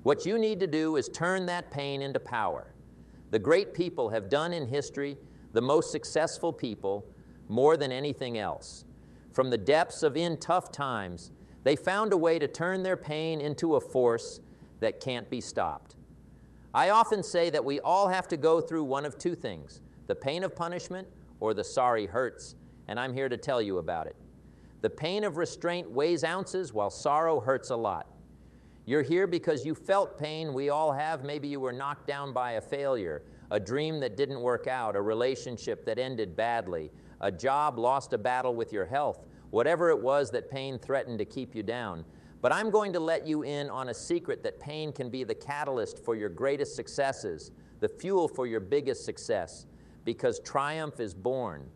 What you need to do is turn that pain into power. The great people have done in history, the most successful people, more than anything else. From the depths of in tough times, they found a way to turn their pain into a force that can't be stopped. I often say that we all have to go through one of two things, the pain of punishment or the sorry hurts, and I'm here to tell you about it. The pain of restraint weighs ounces while sorrow hurts a lot. You're here because you felt pain. We all have. Maybe you were knocked down by a failure, a dream that didn't work out, a relationship that ended badly, a job, lost a battle with your health, whatever it was that pain threatened to keep you down. But I'm going to let you in on a secret that pain can be the catalyst for your greatest successes, the fuel for your biggest success, because triumph is born.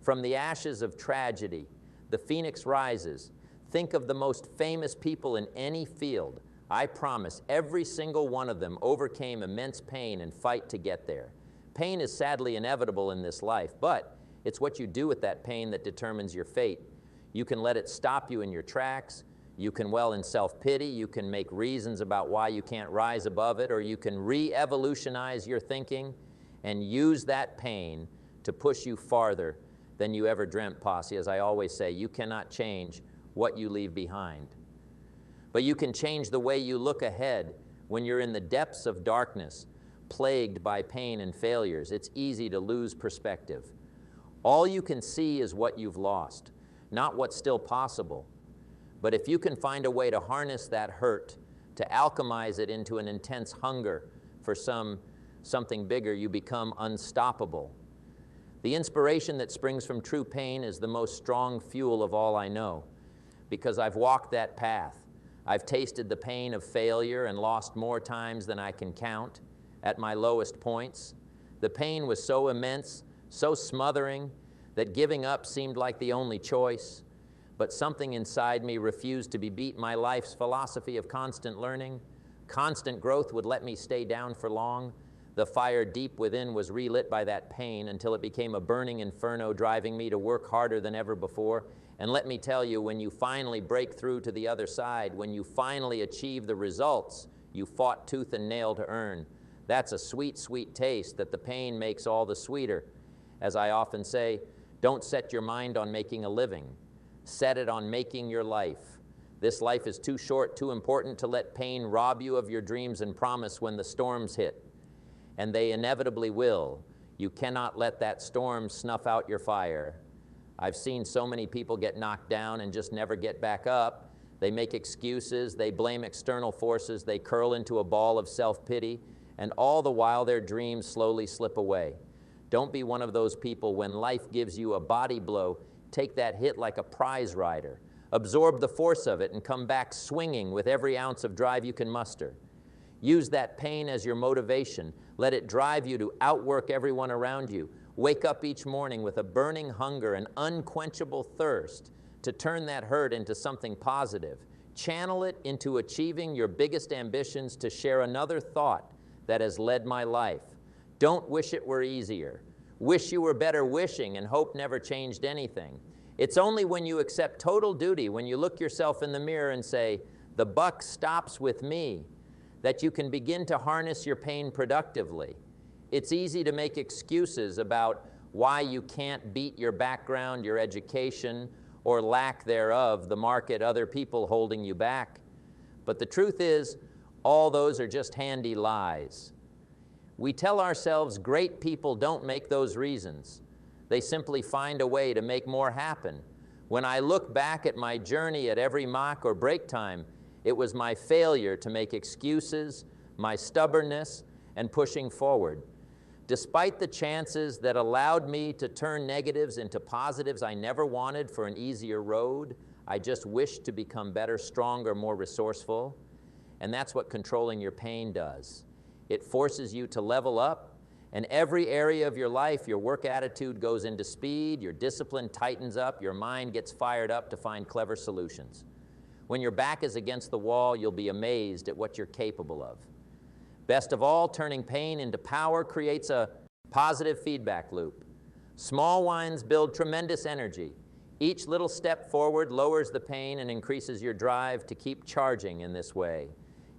From the ashes of tragedy, the phoenix rises. Think of the most famous people in any field. I promise every single one of them overcame immense pain and fight to get there. Pain is sadly inevitable in this life, but it's what you do with that pain that determines your fate. You can let it stop you in your tracks. You can dwell in self-pity. You can make reasons about why you can't rise above it, or you can re-evolutionize your thinking and use that pain to push you farther than you ever dreamt, posse. As I always say, you cannot change what you leave behind. But you can change the way you look ahead when you're in the depths of darkness, plagued by pain and failures. It's easy to lose perspective. All you can see is what you've lost, not what's still possible. But if you can find a way to harness that hurt, to alchemize it into an intense hunger for something bigger, you become unstoppable. The inspiration that springs from true pain is the most strong fuel of all I know, because I've walked that path. I've tasted the pain of failure and lost more times than I can count at my lowest points. The pain was so immense, so smothering, that giving up seemed like the only choice. But something inside me refused to be beat. My life's philosophy of constant learning, constant growth would let me stay down for long. The fire deep within was relit by that pain until it became a burning inferno, driving me to work harder than ever before. And let me tell you, when you finally break through to the other side, when you finally achieve the results you fought tooth and nail to earn, that's a sweet, sweet taste that the pain makes all the sweeter. As I often say, don't set your mind on making a living. Set it on making your life. This life is too short, too important to let pain rob you of your dreams and promise when the storms hit. And they inevitably will. You cannot let that storm snuff out your fire. I've seen so many people get knocked down and just never get back up. They make excuses, they blame external forces, they curl into a ball of self-pity, and all the while their dreams slowly slip away. Don't be one of those people. When life gives you a body blow, take that hit like a prize rider. Absorb the force of it and come back swinging with every ounce of drive you can muster. Use that pain as your motivation. Let it drive you to outwork everyone around you. Wake up each morning with a burning hunger, an unquenchable thirst to turn that hurt into something positive. Channel it into achieving your biggest ambitions, to share another thought that has led my life. Don't wish it were easier. Wish you were better wishing, and hope never changed anything. It's only when you accept total duty, when you look yourself in the mirror and say, the buck stops with me, that you can begin to harness your pain productively. It's easy to make excuses about why you can't beat your background, your education, or lack thereof, the market, other people holding you back. But the truth is, all those are just handy lies. We tell ourselves great people don't make those reasons. They simply find a way to make more happen. When I look back at my journey at every mock or break time, it was my failure to make excuses, my stubbornness, and pushing forward. Despite the chances that allowed me to turn negatives into positives I never wanted for an easier road, I just wished to become better, stronger, more resourceful. And that's what controlling your pain does. It forces you to level up, and every area of your life, your work attitude goes into speed, your discipline tightens up, your mind gets fired up to find clever solutions. When your back is against the wall, you'll be amazed at what you're capable of. Best of all, turning pain into power creates a positive feedback loop. Small wins build tremendous energy. Each little step forward lowers the pain and increases your drive to keep charging in this way.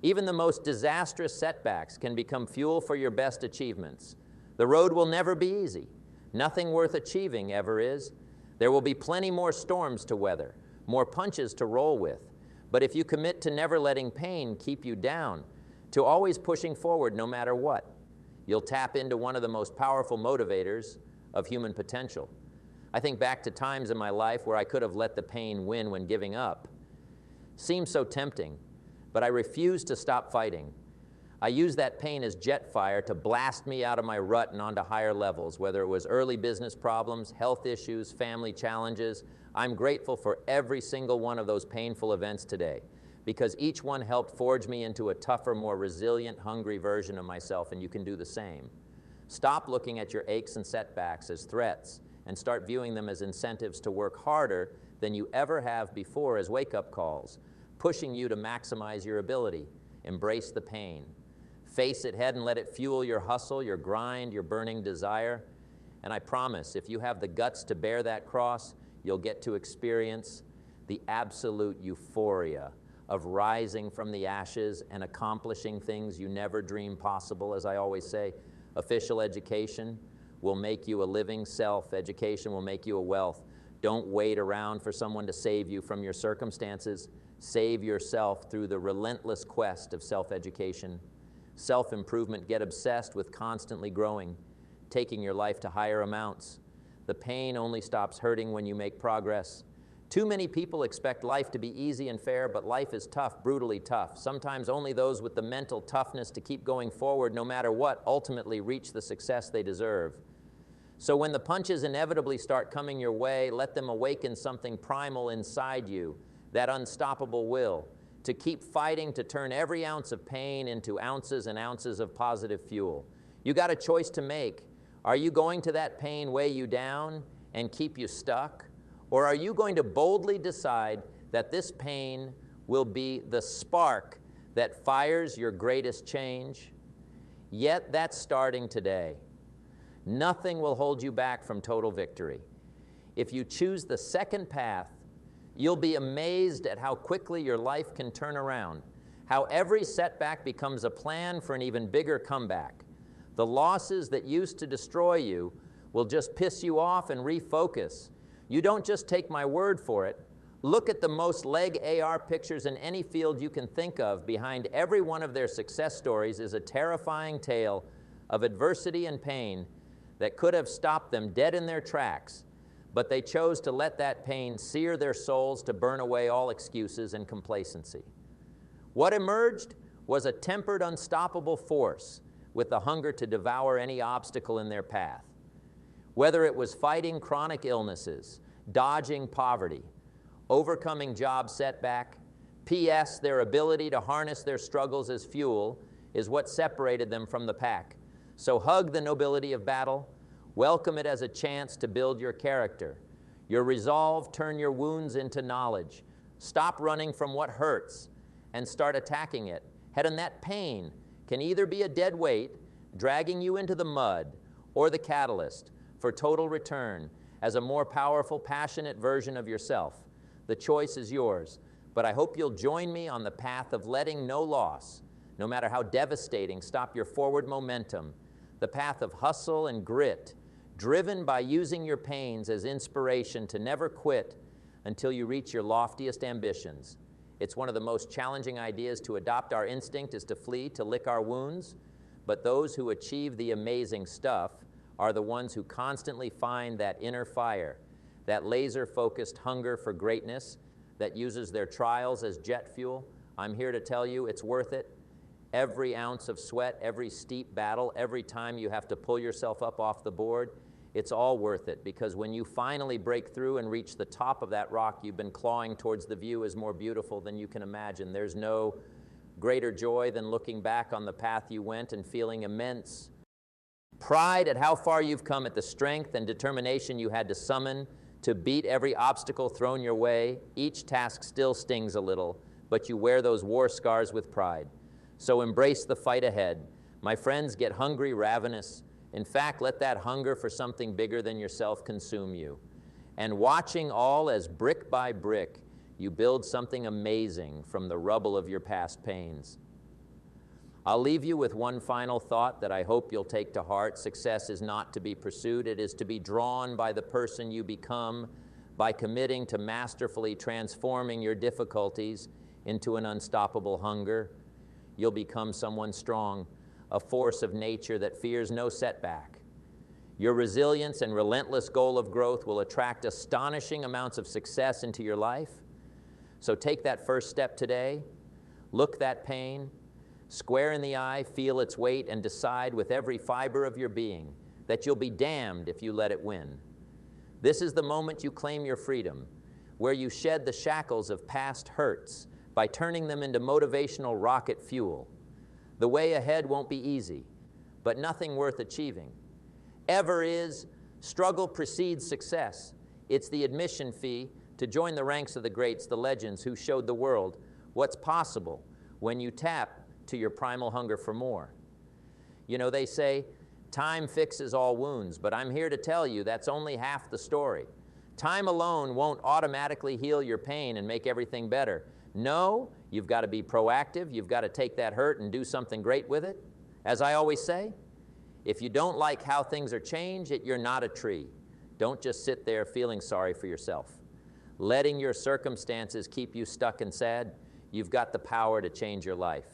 Even the most disastrous setbacks can become fuel for your best achievements. The road will never be easy. Nothing worth achieving ever is. There will be plenty more storms to weather, more punches to roll with. But if you commit to never letting pain keep you down, to always pushing forward no matter what, you'll tap into one of the most powerful motivators of human potential. I think back to times in my life where I could have let the pain win when giving up. Seems so tempting, but I refused to stop fighting. I used that pain as jet fire to blast me out of my rut and onto higher levels, whether it was early business problems, health issues, family challenges. I'm grateful for every single one of those painful events today, because each one helped forge me into a tougher, more resilient, hungry version of myself, and you can do the same. Stop looking at your aches and setbacks as threats and start viewing them as incentives to work harder than you ever have before, as wake-up calls, pushing you to maximize your ability. Embrace the pain. Face it head and let it fuel your hustle, your grind, your burning desire. And I promise, if you have the guts to bear that cross, you'll get to experience the absolute euphoria of rising from the ashes and accomplishing things you never dreamed possible. As I always say, official education will make you a living self. Education will make you a wealth. Don't wait around for someone to save you from your circumstances. Save yourself through the relentless quest of self-education. Self-improvement. Get obsessed with constantly growing, taking your life to higher amounts. The pain only stops hurting when you make progress. Too many people expect life to be easy and fair, but life is tough, brutally tough. Sometimes only those with the mental toughness to keep going forward no matter what ultimately reach the success they deserve. So when the punches inevitably start coming your way, let them awaken something primal inside you, that unstoppable will, to keep fighting to turn every ounce of pain into ounces and ounces of positive fuel. You got a choice to make. Are you going to let pain weigh you down and keep you stuck? Or are you going to boldly decide that this pain will be the spark that fires your greatest change? Yet that's starting today. Nothing will hold you back from total victory. If you choose the second path, you'll be amazed at how quickly your life can turn around, how every setback becomes a plan for an even bigger comeback. The losses that used to destroy you will just piss you off and refocus. You don't just take my word for it. Look at the most leg AR pictures in any field you can think of. Behind every one of their success stories is a terrifying tale of adversity and pain that could have stopped them dead in their tracks, but they chose to let that pain sear their souls to burn away all excuses and complacency. What emerged was a tempered, unstoppable force with the hunger to devour any obstacle in their path. Whether it was fighting chronic illnesses, dodging poverty, overcoming job setback, P.S. their ability to harness their struggles as fuel is what separated them from the pack. So hug the nobility of battle, welcome it as a chance to build your character. Your resolve, turn your wounds into knowledge. Stop running from what hurts and start attacking it. Head on that pain can either be a dead weight, dragging you into the mud, or the catalyst for total return as a more powerful, passionate version of yourself. The choice is yours, but I hope you'll join me on the path of letting no loss, no matter how devastating, stop your forward momentum, the path of hustle and grit, driven by using your pains as inspiration to never quit until you reach your loftiest ambitions. It's one of the most challenging ideas to adopt. Our instinct is to flee, to lick our wounds, but those who achieve the amazing stuff are the ones who constantly find that inner fire, that laser-focused hunger for greatness that uses their trials as jet fuel. I'm here to tell you it's worth it. Every ounce of sweat, every steep battle, every time you have to pull yourself up off the board, it's all worth it, because when you finally break through and reach the top of that rock you've been clawing towards, the view is more beautiful than you can imagine. There's no greater joy than looking back on the path you went and feeling immense pride at how far you've come, at the strength and determination you had to summon to beat every obstacle thrown your way. Each task still stings a little, but you wear those war scars with pride. So embrace the fight ahead. My friends, get hungry, ravenous. In fact, let that hunger for something bigger than yourself consume you. And watching all as brick by brick, you build something amazing from the rubble of your past pains. I'll leave you with one final thought that I hope you'll take to heart. Success is not to be pursued. It is to be drawn by the person you become by committing to masterfully transforming your difficulties into an unstoppable hunger. You'll become someone strong, a force of nature that fears no setback. Your resilience and relentless goal of growth will attract astonishing amounts of success into your life. So take that first step today. Look that pain square in the eye, feel its weight, and decide with every fiber of your being that you'll be damned if you let it win. This is the moment you claim your freedom, where you shed the shackles of past hurts by turning them into motivational rocket fuel. The way ahead won't be easy, but nothing worth achieving ever is. Struggle precedes success. It's the admission fee to join the ranks of the greats, the legends who showed the world what's possible when you tap to your primal hunger for more. You know, they say time fixes all wounds, but I'm here to tell you that's only half the story. Time alone won't automatically heal your pain and make everything better. No, you've got to be proactive. You've got to take that hurt and do something great with it. As I always say, if you don't like how things are changed, you're not a tree. Don't just sit there feeling sorry for yourself. Letting your circumstances keep you stuck and sad, you've got the power to change your life.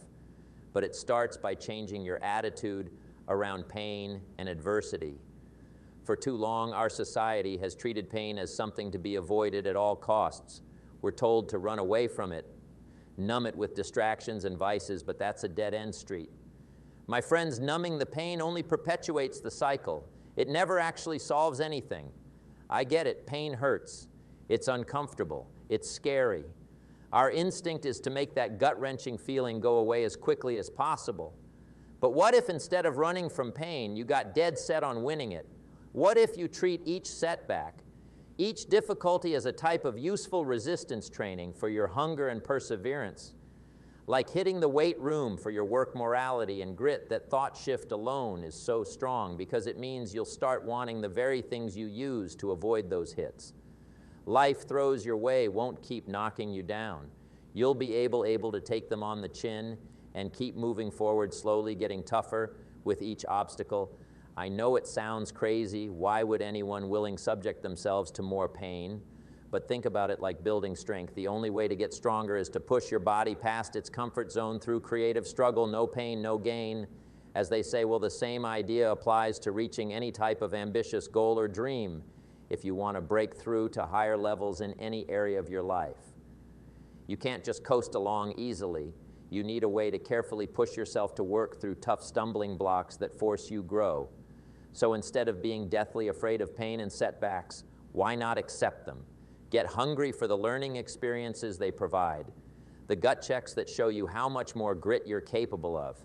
But it starts by changing your attitude around pain and adversity. For too long, our society has treated pain as something to be avoided at all costs. We're told to run away from it, numb it with distractions and vices, but that's a dead-end street. My friends, numbing the pain only perpetuates the cycle. It never actually solves anything. I get it, pain hurts. It's uncomfortable. It's scary. Our instinct is to make that gut-wrenching feeling go away as quickly as possible. But what if instead of running from pain, you got dead set on winning it? What if you treat each setback, each difficulty as a type of useful resistance training for your hunger and perseverance? Like hitting the weight room for your work morality and grit, that thought shift alone is so strong because it means you'll start wanting the very things you use to avoid those hits. Life throws your way won't keep knocking you down. You'll be able to take them on the chin and keep moving forward slowly, getting tougher with each obstacle. I know it sounds crazy. Why would anyone willing subject themselves to more pain? But think about it like building strength. The only way to get stronger is to push your body past its comfort zone through creative struggle. No pain, no gain. As they say, well, the same idea applies to reaching any type of ambitious goal or dream if you want to break through to higher levels in any area of your life. You can't just coast along easily. You need a way to carefully push yourself to work through tough stumbling blocks that force you grow. So instead of being deathly afraid of pain and setbacks, why not accept them? Get hungry for the learning experiences they provide, the gut checks that show you how much more grit you're capable of,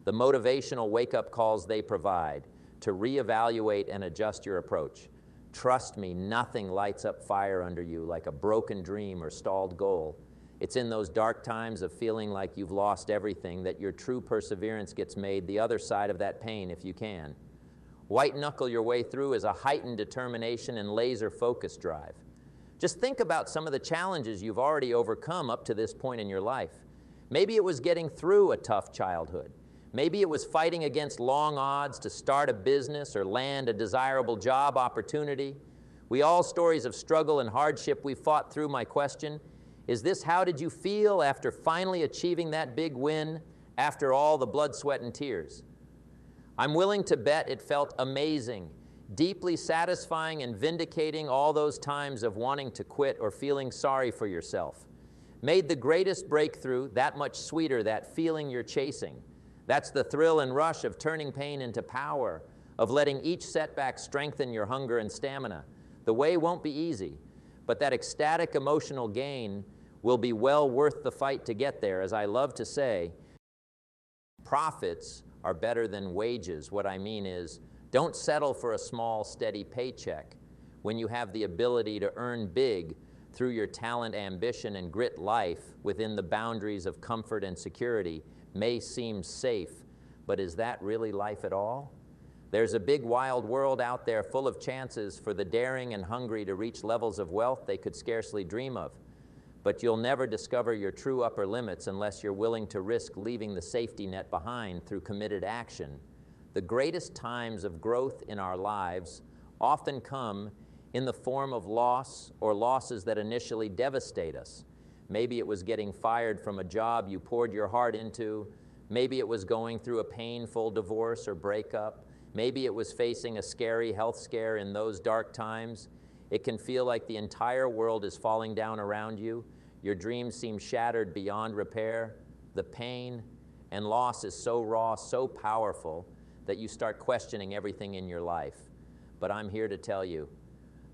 the motivational wake-up calls they provide to reevaluate and adjust your approach. Trust me, nothing lights up fire under you like a broken dream or stalled goal. It's in those dark times of feeling like you've lost everything that your true perseverance gets made the other side of that pain if you can. White-knuckle your way through is a heightened determination and laser-focused drive. Just think about some of the challenges you've already overcome up to this point in your life. Maybe it was getting through a tough childhood. Maybe it was fighting against long odds to start a business or land a desirable job opportunity. We all stories of struggle and hardship we fought through. My question, is this how did you feel after finally achieving that big win after all the blood, sweat, and tears? I'm willing to bet it felt amazing, deeply satisfying and vindicating all those times of wanting to quit or feeling sorry for yourself. Made the greatest breakthrough that much sweeter, that feeling you're chasing. That's the thrill and rush of turning pain into power, of letting each setback strengthen your hunger and stamina. The way won't be easy, but that ecstatic emotional gain will be well worth the fight to get there. As I love to say, profits are better than wages. What I mean is, don't settle for a small, steady paycheck when you have the ability to earn big through your talent, ambition, and grit. Life within the boundaries of comfort and security may seem safe, but is that really life at all? There's a big wild world out there full of chances for the daring and hungry to reach levels of wealth they could scarcely dream of. but you'll never discover your true upper limits unless you're willing to risk leaving the safety net behind through committed action. The greatest times of growth in our lives often come in the form of loss or losses that initially devastate us. Maybe it was getting fired from a job you poured your heart into. Maybe it was going through a painful divorce or breakup. Maybe it was facing a scary health scare in those dark times. It can feel like the entire world is falling down around you. Your dreams seem shattered beyond repair. The pain and loss is so raw, so powerful, that you start questioning everything in your life. But I'm here to tell you,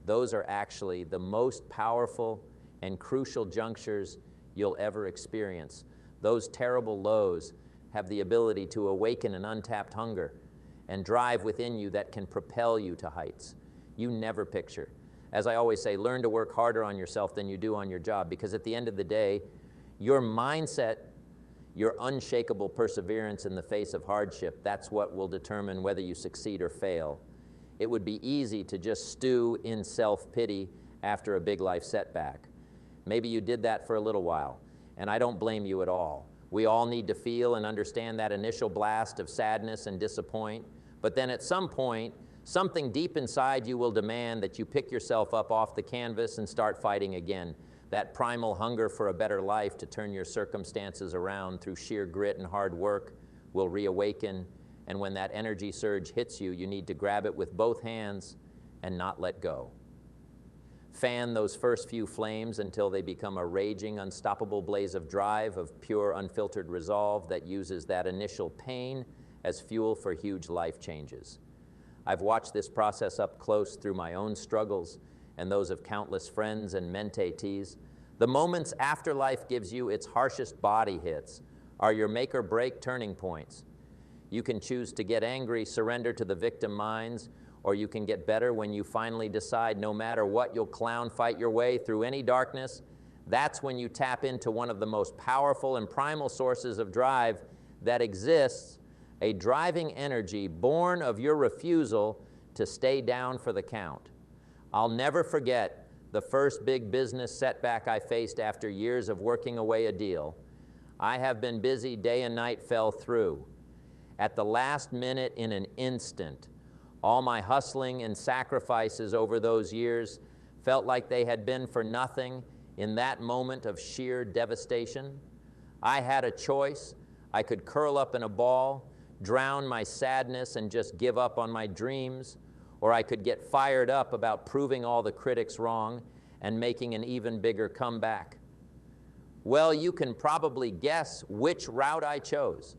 those are actually the most powerful and crucial junctures you'll ever experience. Those terrible lows have the ability to awaken an untapped hunger and drive within you that can propel you to heights you never picture. As I always say, learn to work harder on yourself than you do on your job, because at the end of the day, your mindset, your unshakable perseverance in the face of hardship, that's what will determine whether you succeed or fail. It would be easy to just stew in self-pity after a big life setback. Maybe you did that for a little while, and I don't blame you at all. We all need to feel and understand that initial blast of sadness and disappointment, but then at some point, something deep inside you will demand that you pick yourself up off the canvas and start fighting again. That primal hunger for a better life to turn your circumstances around through sheer grit and hard work will reawaken, and when that energy surge hits you, you need to grab it with both hands and not let go. Fan those first few flames until they become a raging, unstoppable blaze of drive, of pure, unfiltered resolve that uses that initial pain as fuel for huge life changes. I've watched this process up close through my own struggles and those of countless friends and mentees. The moments after life gives you its harshest body hits are your make or break turning points. You can choose to get angry, surrender to the victim minds, or you can get better when you finally decide no matter what, you'll clown fight your way through any darkness. That's when you tap into one of the most powerful and primal sources of drive that exists, a driving energy born of your refusal to stay down for the count. I'll never forget the first big business setback I faced after years of working away a deal. I have been busy day and night, fell through. At the last minute, in an instant, all my hustling and sacrifices over those years felt like they had been for nothing in that moment of sheer devastation. I had a choice. I could curl up in a ball, drown my sadness and just give up on my dreams, or I could get fired up about proving all the critics wrong and making an even bigger comeback. Well, you can probably guess which route I chose.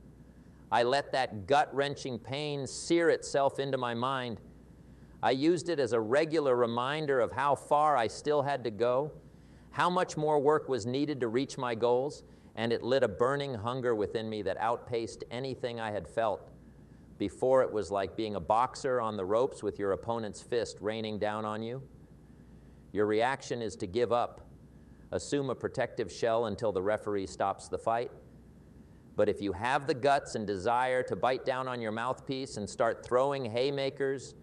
I let that gut-wrenching pain sear itself into my mind. I used it as a regular reminder of how far I still had to go, how much more work was needed to reach my goals, and it lit a burning hunger within me that outpaced anything I had felt. Before, it was like being a boxer on the ropes with your opponent's fist raining down on you. Your reaction is to give up, assume a protective shell until the referee stops the fight. But if you have the guts and desire to bite down on your mouthpiece and start throwing haymakers,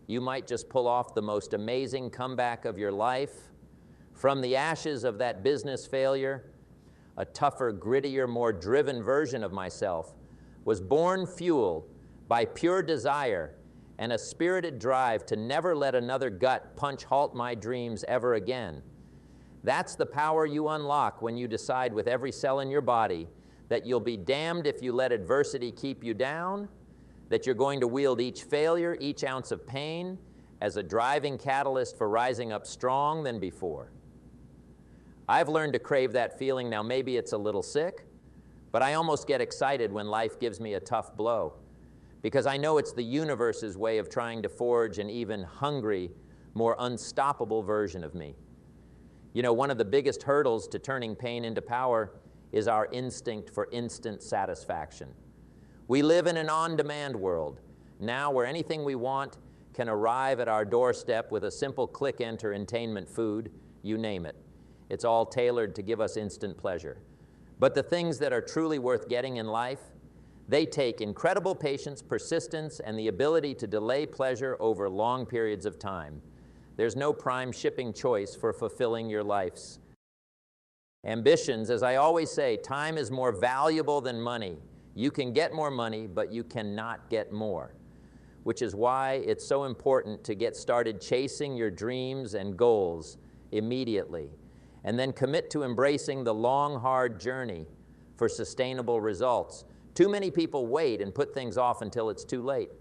you might just pull off the most amazing comeback of your life. From the ashes of that business failure, a tougher, grittier, more driven version of myself was born, fueled by pure desire and a spirited drive to never let another gut punch halt my dreams ever again. That's the power you unlock when you decide with every cell in your body that you'll be damned if you let adversity keep you down, that you're going to wield each failure, each ounce of pain, as a driving catalyst for rising up strong than before. I've learned to crave that feeling now. Maybe it's a little sick, but I almost get excited when life gives me a tough blow, because I know it's the universe's way of trying to forge an even hungry, more unstoppable version of me. You know, one of the biggest hurdles to turning pain into power is our instinct for instant satisfaction. We live in an on-demand world now where anything we want can arrive at our doorstep with a simple click entertainment, food, you name it. It's all tailored to give us instant pleasure. But the things that are truly worth getting in life, they take incredible patience, persistence, and the ability to delay pleasure over long periods of time. There's no prime shipping choice for fulfilling your life's Ambitions, as I always say, time is more valuable than money. You can get more money, but you cannot get more, which is why it's so important to get started chasing your dreams and goals immediately, and then commit to embracing the long, hard journey for sustainable results. Too many people wait and put things off until it's too late.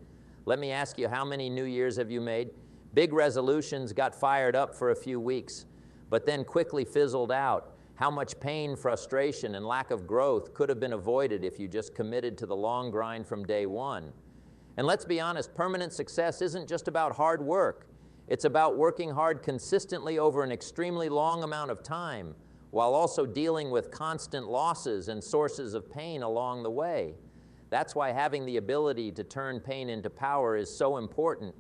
Let me ask you, how many New Year's have you made? Big resolutions got fired up for a few weeks, but then quickly fizzled out. How much pain, frustration, and lack of growth could have been avoided if you just committed to the long grind from day one. And let's be honest, permanent success isn't just about hard work. It's about working hard consistently over an extremely long amount of time, while also dealing with constant losses and sources of pain along the way. That's why having the ability to turn pain into power is so important.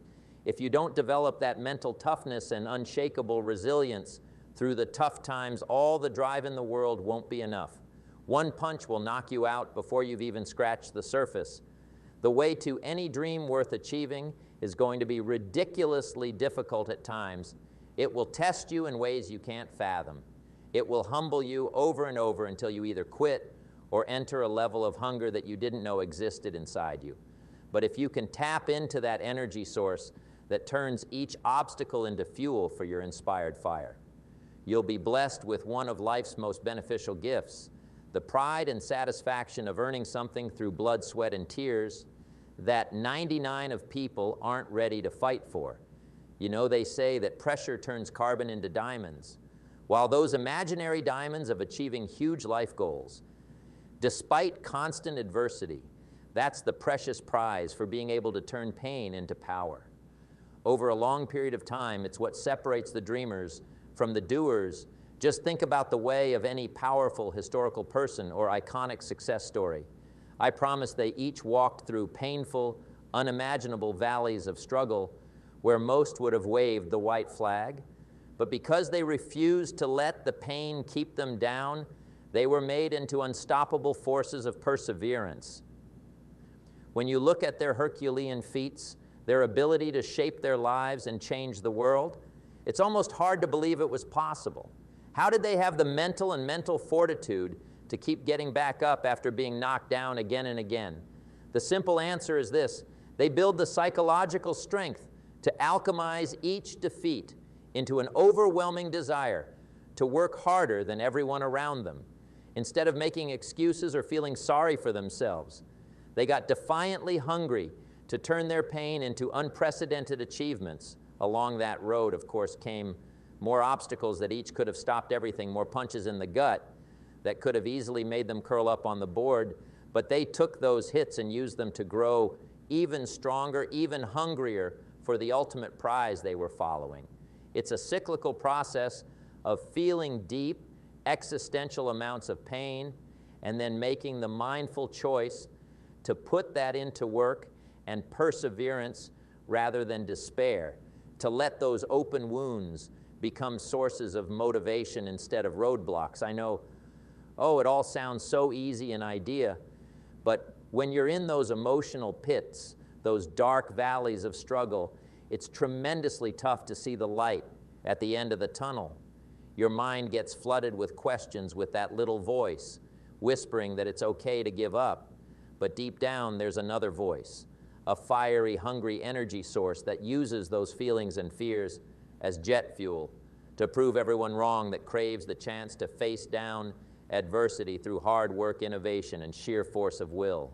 If you don't develop that mental toughness and unshakable resilience through the tough times, all the drive in the world won't be enough. One punch will knock you out before you've even scratched the surface. The way to any dream worth achieving is going to be ridiculously difficult at times. It will test you in ways you can't fathom. It will humble you over and over until you either quit or enter a level of hunger that you didn't know existed inside you. But if you can tap into that energy source that turns each obstacle into fuel for your inspired fire, you'll be blessed with one of life's most beneficial gifts, the pride and satisfaction of earning something through blood, sweat, and tears that 99% of people aren't ready to fight for. You know, they say that pressure turns carbon into diamonds, while those imaginary diamonds of achieving huge life goals, despite constant adversity, that's the precious prize for being able to turn pain into power. Over a long period of time, it's what separates the dreamers from the doers. Just think about the way of any powerful historical person or iconic success story. I promise they each walked through painful, unimaginable valleys of struggle where most would have waved the white flag. But because they refused to let the pain keep them down, they were made into unstoppable forces of perseverance. When you look at their Herculean feats, their ability to shape their lives and change the world, it's almost hard to believe it was possible. How did they have the mental fortitude to keep getting back up after being knocked down again and again? The simple answer is this: they build the psychological strength to alchemize each defeat into an overwhelming desire to work harder than everyone around them. Instead of making excuses or feeling sorry for themselves, they got defiantly hungry to turn their pain into unprecedented achievements. Along that road, of course, came more obstacles that each could have stopped everything, more punches in the gut that could have easily made them curl up on the board, but they took those hits and used them to grow even stronger, even hungrier for the ultimate prize they were following. It's a cyclical process of feeling deep, existential amounts of pain, and then making the mindful choice to put that into work and perseverance rather than despair, to let those open wounds become sources of motivation instead of roadblocks. I know, it all sounds so easy an idea, but when you're in those emotional pits, those dark valleys of struggle, it's tremendously tough to see the light at the end of the tunnel. Your mind gets flooded with questions, with that little voice whispering that it's okay to give up. But deep down, there's another voice, a fiery, hungry energy source that uses those feelings and fears as jet fuel to prove everyone wrong, that craves the chance to face down adversity through hard work, innovation, and sheer force of will.